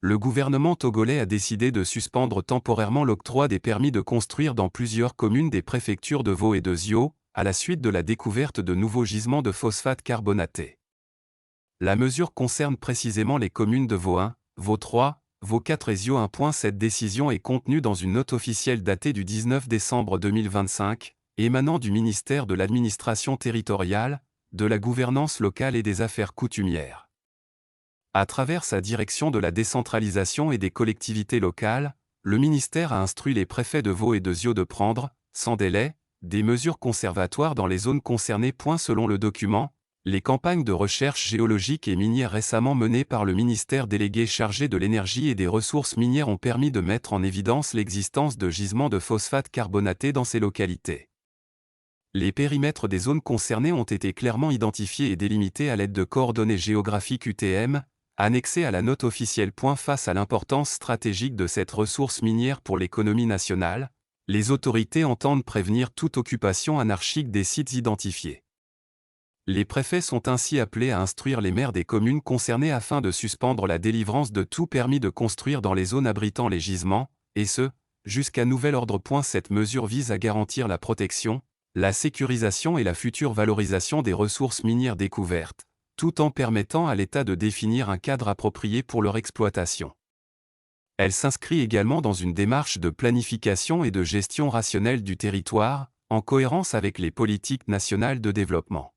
Le gouvernement togolais a décidé de suspendre temporairement l'octroi des permis de construire dans plusieurs communes des préfectures de Vaud et de Zio, à la suite de la découverte de nouveaux gisements de phosphate carbonaté. La mesure concerne précisément les communes de Vaud 1, Vaud 3, Vaud 4 et Zio 1. Cette décision est contenue dans une note officielle datée du 19 décembre 2025, émanant du ministère de l'Administration territoriale, de la gouvernance locale et des affaires coutumières. À travers sa direction de la décentralisation et des collectivités locales, le ministère a instruit les préfets de Vaud et de Zio de prendre, sans délai, des mesures conservatoires dans les zones concernées. Selon le document, les campagnes de recherche géologique et minière récemment menées par le ministère délégué chargé de l'énergie et des ressources minières ont permis de mettre en évidence l'existence de gisements de phosphate carbonaté dans ces localités. Les périmètres des zones concernées ont été clairement identifiés et délimités à l'aide de coordonnées géographiques UTM, annexées à la note officielle. Face à l'importance stratégique de cette ressource minière pour l'économie nationale, les autorités entendent prévenir toute occupation anarchique des sites identifiés. Les préfets sont ainsi appelés à instruire les maires des communes concernées afin de suspendre la délivrance de tout permis de construire dans les zones abritant les gisements, et ce, jusqu'à nouvel ordre. Cette mesure vise à garantir la protection, la sécurisation et la future valorisation des ressources minières découvertes, tout en permettant à l'État de définir un cadre approprié pour leur exploitation. Elle s'inscrit également dans une démarche de planification et de gestion rationnelle du territoire, en cohérence avec les politiques nationales de développement.